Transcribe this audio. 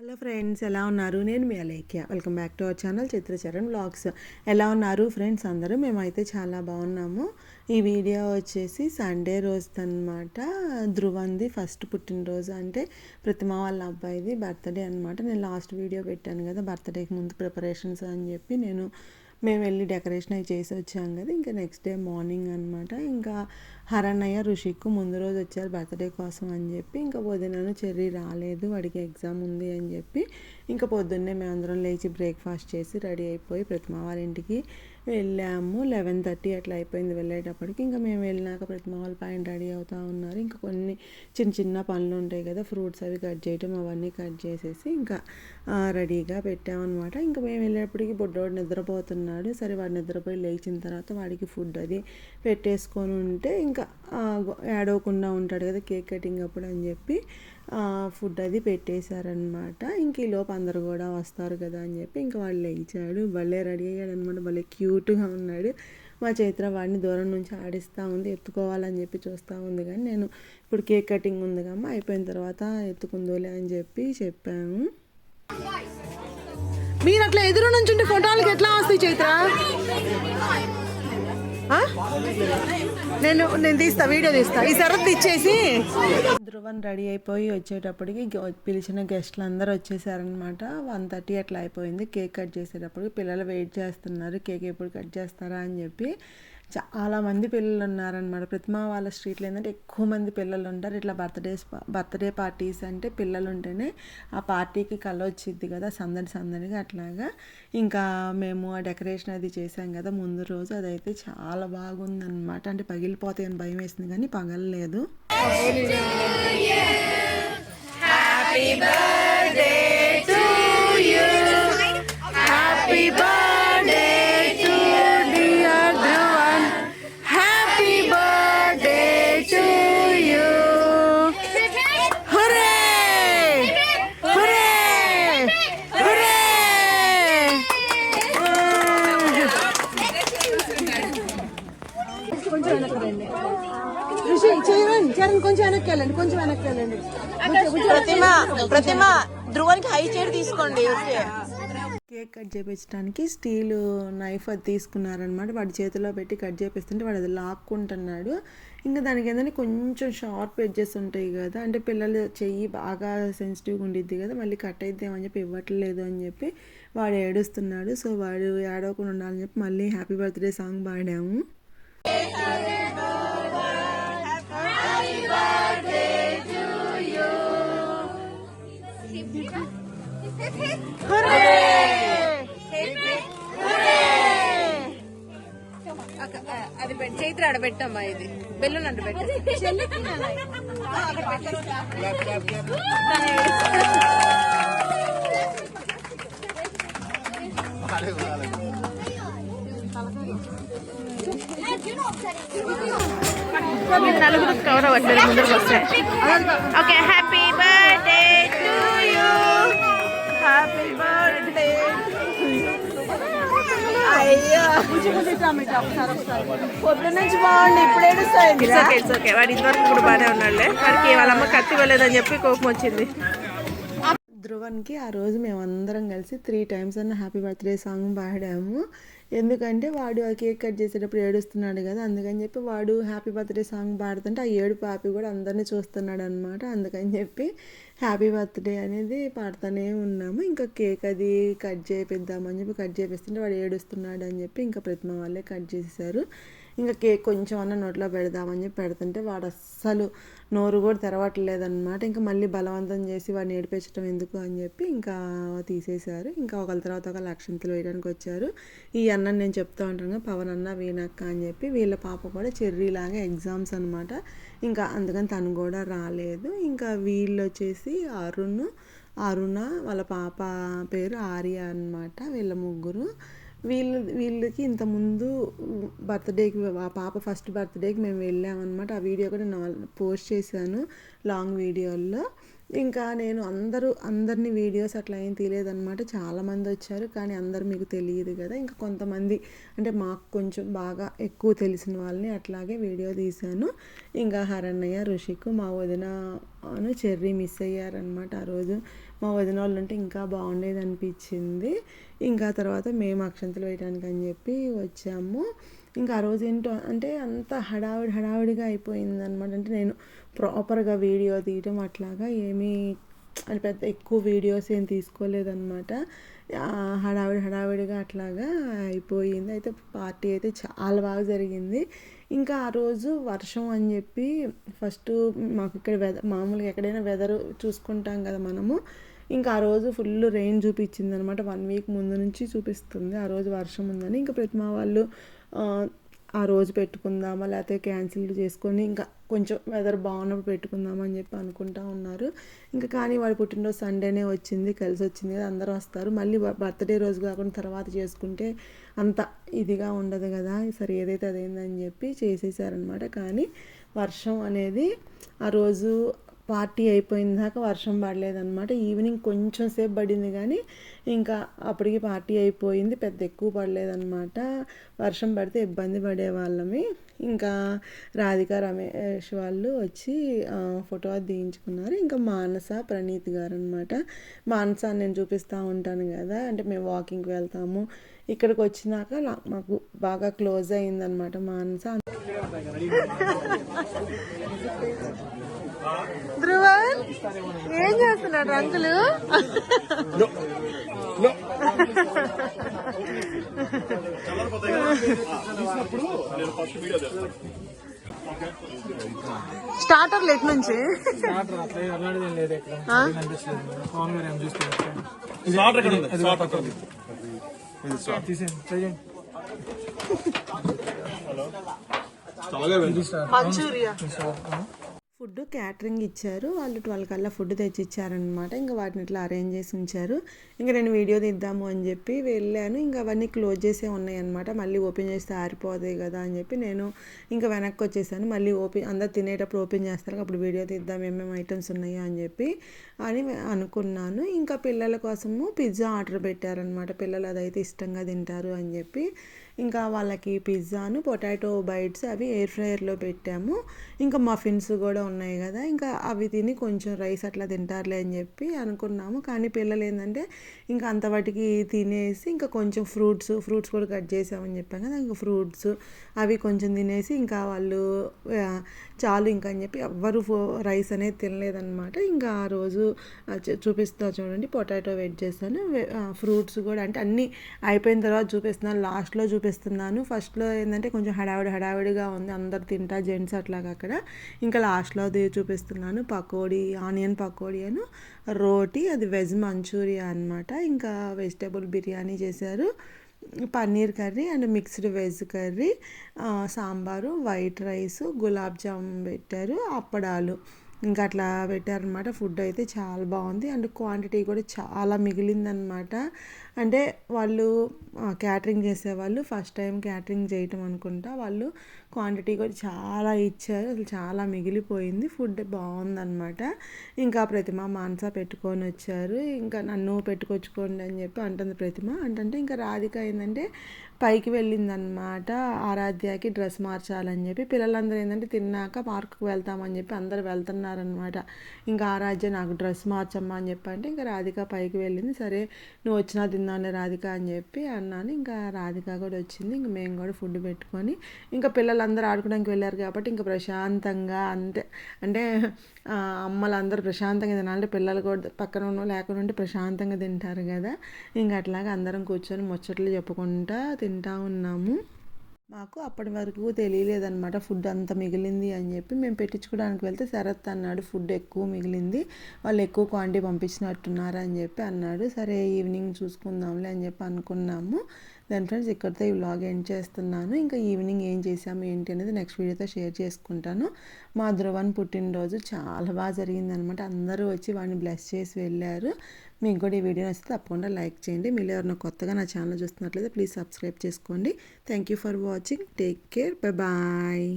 Hello friends, ఎలా ఉన్నారు? నేను మీ Alekhya. Welcome back to our channel Chitracharan vlogs. ఎలా ఉన్నారు ఫ్రెండ్స్ అందరూ? మేమైతే చాలా బాగున్నాము. ఈ వీడియో వచ్చేసి సండే రోజుదన్నమాట. ధ్రువంది ఫస్ట్ పుట్టినరోజు, అంటే ప్రతిమ వాళ్ళ అబ్బాయిది బర్త్డే అనమాట. నేను లాస్ట్ వీడియో పెట్టాను కదా, బర్త్డేకి ముందు ప్రిపరేషన్స్ అని చెప్పి మేము వెళ్ళి డెకరేషన్ అవి చేసి వచ్చాం కదా. ఇంకా నెక్స్ట్ డే మార్నింగ్ అనమాట. ఇంకా హరణయ్య ఋషిక్కు ముందు రోజు వచ్చారు బర్త్డే కోసం అని చెప్పి. ఇంకా వదినను చెర్రీ రాలేదు, వాడికి ఎగ్జామ్ ఉంది అని చెప్పి ఇంకా పొద్దున్నే మేమందరం లేచి బ్రేక్ఫాస్ట్ చేసి రెడీ అయిపోయి ప్రతిమ వాళ్ళ ఇంటికి వెళ్ళాము. 11:30 అట్లా అయిపోయింది వెళ్ళేటప్పటికి. ఇంకా మేము వెళ్ళినాక ప్రతిమ వాళ్ళ పైన రెడీ అవుతూ ఉన్నారు. ఇంకా కొన్ని చిన్న చిన్న పనులు ఉంటాయి కదా, ఫ్రూట్స్ అవి కట్ చేయటం, అవన్నీ కట్ చేసేసి ఇంకా రెడీగా పెట్టామన్నమాట. ఇంకా మేము వెళ్ళేటప్పటికి బుడ్డోడు నిద్రపోతున్నాడు. సరే, వాడు నిద్రపోయి లేచిన తర్వాత వాడికి ఫుడ్ అది పెట్టేసుకొని ఉంటే ఇంకా ఏడవకుండా ఉంటాడు కదా కేక్ కటింగ్ అప్పుడు అని చెప్పి ఫుడ్ అది పెట్టేశారనమాట. ఇంక ఈలోపు అందరు కూడా వస్తారు కదా అని చెప్పి ఇంకా వాడు లేచాడు. భలే రెడీ అయ్యాడు అనమాట, భలే క్యూట్గా ఉన్నాడు. మా చైత్ర వాడిని దూరం నుంచి ఆడిస్తూ ఉంది, ఎత్తుకోవాలని చెప్పి చూస్తూ ఉంది. కానీ నేను ఇప్పుడు కేక్ కటింగ్ ఉంది కమ్మా, అయిపోయిన తర్వాత ఎత్తుకుందోలే అని చెప్పి చెప్పాము. మీరు అట్లా ఎదురు నుంచి ఫోటోలకి ఎట్లా వస్తాయి చైత్ర? నేను తీస్తా, వీడియో తీస్తా. ఈ సరత్ ఇచ్చేసి ధ్రువన్ రెడీ అయిపోయి వచ్చేటప్పటికి పిలిచిన గెస్ట్లు అందరూ వచ్చేసారనమాట. 1:30 అట్లా అయిపోయింది. కేక్ కట్ చేసేటప్పటికి పిల్లలు వెయిట్ చేస్తున్నారు, కేక్ ఎప్పుడు కట్ చేస్తారా అని చెప్పి. చాలామంది పిల్లలు ఉన్నారనమాట. ప్రతిమ వాళ్ళ స్ట్రీట్లో ఏంటంటే ఎక్కువ మంది పిల్లలు ఉంటారు. ఇట్లా బర్త్డే పార్టీస్ అంటే పిల్లలు ఉంటేనే ఆ పార్టీకి కళ వచ్చిద్ది కదా, సందడిగా అట్లాగా. ఇంకా మేము ఆ డెకరేషన్ అది చేసాం కదా ముందు రోజు, అదైతే చాలా బాగుందన్నమాట. అంటే పగిలిపోతాయి అని భయం వేసింది కానీ పగలలేదు. Happy birthday to you, happy birthday to dear Dhruvan, happy birthday to you. Hurray hurray hurray. కొంచెం వెనక్కి రండి చరణ్, కొంచెం వెనక్కి వెళ్ళండి, కొంచెం వెనక్కి వెళ్ళండి. ప్రతిమ ధ్రువన్కి హై చైర్ తీసుకోండి. కేక్ కట్ చేయించడానికి స్టీల్ నైఫ్ అది తీసుకున్నారనమాట. వాడి చేతిలో పెట్టి కట్ చేపిస్తుంటే వాడు అది లాక్కుంటున్నాడు. ఇంకా దానికి ఏంటంటే కొంచెం షార్ప్ ఎడ్జెస్ ఉంటాయి కదా, అంటే పిల్లలు చెయ్యి బాగా సెన్సిటివ్గా ఉండిద్ది కదా, మళ్ళీ కట్ అయిద్దామని చెప్పి ఇవ్వట్లేదు అని చెప్పి వాడు ఏడుస్తున్నాడు. సో వాడు ఏడవకుండా ఉండాలని చెప్పి మళ్ళీ హ్యాపీ బర్త్డే సాంగ్ పాడాము. అది చైత్ర ఆడ పెట్టమ్మా, ఇది బెల్లున్ అంటూ పెట్ట. నలుగురు కవర్ అవ్వట్లేదు, ముందరకు వస్తాయి. Okay, happy birthday to you, happy birthday. అయ్యో పొద్దు నుంచి బాగుంది, ఇప్పుడు ఏడుస్తాయి. ఓకే, వాడు ఇంతవరకు కూడా బాగానే ఉన్నాడులే. వాడికి వాళ్ళ అమ్మ కత్తి ఇవ్వలేదని చెప్పి కోపం వచ్చింది. ధ్రువన్కి ఆ రోజు మేమందరం కలిసి 3 times అన్న హ్యాపీ బర్త్డే సాంగ్ పాడాము. ఎందుకంటే వాడు ఆ కేక్ కట్ చేసేటప్పుడు ఏడుస్తున్నాడు కదా, అందుకని చెప్పి వాడు హ్యాపీ బర్త్డే సాంగ్ పాడుతుంటే ఆ ఏడుపు హ్యాపీ కూడా అందరినీ చూస్తున్నాడు అనమాట. అందుకని చెప్పి హ్యాపీ బర్త్డే అనేది పాడుతూనే ఉన్నాము. ఇంకా కేక్ అది కట్ చేపిద్దామని చెప్పి కట్ చేపిస్తుంటే వాడు ఏడుస్తున్నాడు అని చెప్పి ఇంకా ప్రతిమ వాళ్ళే కట్ చేసేసారు. ఇంకా కేక్ కొంచెం అన్న నోట్లో పెడదామని చెప్పి పెడుతుంటే వాడు అస్సలు నోరు కూడా తెరవట్లేదన్నమాట. ఇంకా మళ్ళీ బలవంతం చేసి వాడిని ఏడిపించడం ఎందుకు అని చెప్పి ఇంకా తీసేశారు. ఇంకా ఒకళ్ళ తర్వాత ఒకళ్ళు అక్షంతలు వేయడానికి వచ్చారు. ఈ అన్నని నేను చెప్తూ ఉంటాను, పవన్ అన్న వీణక్క అని చెప్పి. వీళ్ళ పాప కూడా చెర్రీలాగా ఎగ్జామ్స్ అనమాట. ఇంకా అందుకని తను కూడా రాలేదు. ఇంకా వీళ్ళు వచ్చేసి అరుణ వాళ్ళ పాప పేరు ఆర్య అనమాట. వీళ్ళ ముగ్గురు. వీళ్ళకి ఇంతకుముందు బర్త్డేకి, ఆ పాప ఫస్ట్ బర్త్డేకి మేము వెళ్ళామన్నమాట. ఆ వీడియో కూడా నేను పోస్ట్ చేశాను లాంగ్ వీడియోల్లో. ఇంకా నేను అందరినీ వీడియోస్ అట్లా ఏం తీయలేదన్నమాట. చాలామంది వచ్చారు కానీ అందరు మీకు తెలియదు కదా. ఇంకా కొంతమంది అంటే మాకు కొంచెం బాగా ఎక్కువ తెలిసిన వాళ్ళని అట్లాగే వీడియో తీశాను. ఇంకా హరణయ్య ఋషికు మా వదిన చెర్రీ మిస్ అయ్యారనమాట. ఆ రోజు మా వదిన వాళ్ళు ఉంటే ఇంకా బాగుండేది అనిపించింది. ఇంకా తర్వాత మేము అక్షంతలు వేయడానికి అని చెప్పి వచ్చాము. ఇంకా ఆ రోజు ఏంటో అంటే అంత హడావిడిగా అయిపోయిందనమాట. అంటే నేను ప్రాపర్గా వీడియో తీయడం అట్లాగా ఏమీ అని పెద్ద ఎక్కువ వీడియోస్ ఏం తీసుకోలేదన్నమాట. హడావిడిగా అట్లాగా అయిపోయింది. అయితే పార్టీ అయితే చాలా బాగా జరిగింది. ఇంకా ఆ రోజు వర్షం అని చెప్పి ఫస్ట్ మాకు ఇక్కడ మామూలుగా ఎక్కడైనా వెదర్ చూసుకుంటాం కదా మనము. ఇంకా ఆ రోజు ఫుల్ రెయిన్ చూపించింది అనమాట. 1 వీక్ ముందు నుంచి చూపిస్తుంది ఆ రోజు వర్షం ఉందని. ఇంకా ప్రతిమా వాళ్ళు ఆ రోజు పెట్టుకుందామా లేకపోతే క్యాన్సిల్ చేసుకొని ఇంకా కొంచెం వెదర్ బాగున్నప్పుడు పెట్టుకుందామని చెప్పి అనుకుంటా ఉన్నారు. ఇంకా కానీ వాడి పుట్టినరోజు సండేనే వచ్చింది, కలిసి వచ్చింది కదా, అందరూ వస్తారు. మళ్ళీ బర్త్డే రోజు కాకుండా తర్వాత చేసుకుంటే అంత ఇదిగా ఉండదు కదా, సరే ఏదైతే అదేందని చెప్పి చేసేసారనమాట. కానీ వర్షం అనేది ఆ రోజు పార్టీ అయిపోయిన దాకా వర్షం పడలేదన్నమాట. ఈవినింగ్ కొంచెం సేపు పడింది కానీ ఇంకా అప్పటికి పార్టీ అయిపోయింది, పెద్ద ఎక్కువ పడలేదన్నమాట. వర్షం పడితే ఇబ్బంది పడేవాళ్ళమి. ఇంకా రాధిక రమేష్ వాళ్ళు వచ్చి ఫోటో తీయించుకున్నారు. ఇంకా మానస ప్రణీత్ గారు అనమాట. మానస నేను చూపిస్తూ ఉంటాను కదా, అంటే మేము వాకింగ్కి వెళ్తాము, ఇక్కడికి వచ్చినాక మాకు బాగా క్లోజ్ అయిందనమాట మానస. ధ్రువన్ ఏం చేస్తున్నాడు అంకులు? స్టార్టర్లు ఎట్ నుంచి మంచూరియా ఫుడ్ క్యాటరింగ్ ఇచ్చారు వాళ్ళు. 12 కల్లా ఫుడ్ తెచ్చి ఇచ్చారనమాట. ఇంకా వాటిని ఇట్లా అరేంజ్ చేసి ఉంచారు. ఇంకా నేను వీడియో తీద్దాము అని చెప్పి వెళ్ళాను. ఇంకా అవన్నీ క్లోజ్ చేసే ఉన్నాయన్నమాట. మళ్ళీ ఓపెన్ చేస్తే ఆరిపోతాయి కదా అని చెప్పి నేను ఇంకా వెనక్కి వచ్చేసాను. మళ్ళీ అందరు తినేటప్పుడు ఓపెన్ చేస్తారు, అప్పుడు వీడియో తీద్దాం ఏమేమి ఐటమ్స్ ఉన్నాయో అని చెప్పి అని అనుకున్నాను. ఇంకా పిల్లల కోసము పిజ్జా ఆర్డర్ పెట్టారనమాట. పిల్లలు అదైతే ఇష్టంగా తింటారు అని చెప్పి ఇంకా వాళ్ళకి పిజ్జాను పొటాటో బైట్స్ అవి ఎయిర్ ఫ్రైయర్లో పెట్టాము. ఇంకా మఫిన్స్ కూడా ఉన్నాయి కదా, ఇంకా అవి తిని కొంచెం రైస్ అట్లా తింటారులే అని చెప్పి అనుకున్నాము. కానీ పిల్లలు ఏంటంటే ఇంకా అంతవాటికి తినేసి ఇంకా కొంచెం ఫ్రూట్స్ కూడా కట్ చేసామని చెప్పాను కదా, ఇంకా ఫ్రూట్స్ అవి కొంచెం తినేసి ఇంకా వాళ్ళు చాలు ఇంకా అని చెప్పి ఎవ్వరు రైస్ అనేది తినలేదన్నమాట. ఇంకా ఆ రోజు చూపిస్తా చూడండి, పొటాటో వెయిట్ చేస్తాను, ఫ్రూట్స్ కూడా అంటే అన్నీ అయిపోయిన తర్వాత చూపిస్తున్నాను, లాస్ట్లో చూపిస్తున్నాను. ఫస్ట్లో ఏంటంటే కొంచెం హడావిడిగా ఉంది, అందరు తింటా జెంట్స్ అట్లాగా అక్కడ. ఇంకా లాస్ట్లో అది చూపిస్తున్నాను. పకోడీ, ఆనియన్ పకోడీ అను రోటీ, అది వెజ్ మంచూరియా అనమాట. ఇంకా వెజిటేబుల్ బిర్యానీ చేశారు, paneer curry and mixed veg curry, sambar, white rice, gulab jamun పెట్టారు, అప్పడాలు ఇంకా అట్లా పెట్టారనమాట. ఫుడ్ అయితే చాలా బాగుంది అండ్ క్వాంటిటీ కూడా చాలా మిగిలిందనమాట. అంటే వాళ్ళు క్యాటరింగ్ చేసేవాళ్ళు ఫస్ట్ టైం క్యాటరింగ్ చేయటం అనుకుంటా, వాళ్ళు క్వాంటిటీ కూడా చాలా ఇచ్చారు, అసలు చాలా మిగిలిపోయింది. ఫుడ్ బాగుందనమాట. ఇంకా ప్రతిమ మానస పెట్టుకొని వచ్చారు, ఇంకా నన్ను పెట్టుకొచ్చుకోండి అని చెప్పి అంటుంది ప్రతిమ. అంటే ఇంకా రాధిక ఏంటంటే పైకి వెళ్ళిందనమాట, ఆరాధ్యకి డ్రెస్ మార్చాలని చెప్పి. పిల్లలందరూ ఏంటంటే తిన్నాక పార్కుకి వెళ్తామని చెప్పి అందరు వెళ్తున్నారనమాట. ఇంకా ఆరాధ్య నాకు డ్రెస్ మార్చమ్మా అని చెప్పి అంటే ఇంకా రాధిక పైకి వెళ్ళింది. సరే నువ్వు వచ్చినా తిన్నాను రాధిక అని చెప్పి అన్నాను. ఇంకా రాధిక కూడా వచ్చింది. ఇంక మేము కూడా ఫుడ్ పెట్టుకొని ఇంకా పిల్లలందరూ ఆడుకోవడానికి వెళ్ళారు కాబట్టి ఇంకా ప్రశాంతంగా అంటే అమ్మలందరూ ప్రశాంతంగా తినాలంటే పిల్లలు కూడా పక్కన లేకుండా ఉంటే ప్రశాంతంగా తింటారు కదా. ఇంకా అట్లాగా అందరం కూర్చొని ముచ్చట్లు చెప్పుకుంటా తింటా ఉన్నాము. మాకు అప్పటి వరకు తెలియలేదన్నమాట ఫుడ్ అంత మిగిలింది అని చెప్పి. మేము పెట్టించుకోవడానికి వెళ్తే శరత్ అన్నాడు ఫుడ్ ఎక్కువ మిగిలింది, వాళ్ళు ఎక్కువ క్వాంటిటీ పంపించినట్టున్నారు అని చెప్పి అన్నాడు. సరే ఈవినింగ్ చూసుకుందాంలే అని చెప్పి అనుకున్నాము. దాని ఫ్రెండ్స్ ఇక్కడితో ఈ వ్లాగ్ ఎండ్ చేస్తున్నాను. ఇంకా ఈవినింగ్ ఏం చేసాము ఏంటి అనేది నెక్స్ట్ వీడియోతో షేర్ చేసుకుంటాను. మా ధ్రువన్ పుట్టినరోజు చాలా బాగా జరిగిందనమాట. అందరూ వచ్చి వాడిని బ్లెస్ చేసి వెళ్ళారు. మీకు కూడా ఈ వీడియో నచ్చితే తప్పకుండా లైక్ చేయండి. మీరు ఎవరైనా కొత్తగా నా ఛానల్ చూస్తున్నట్లయితే ప్లీజ్ సబ్స్క్రైబ్ చేసుకోండి. Thank you for watching. Take care. Bye.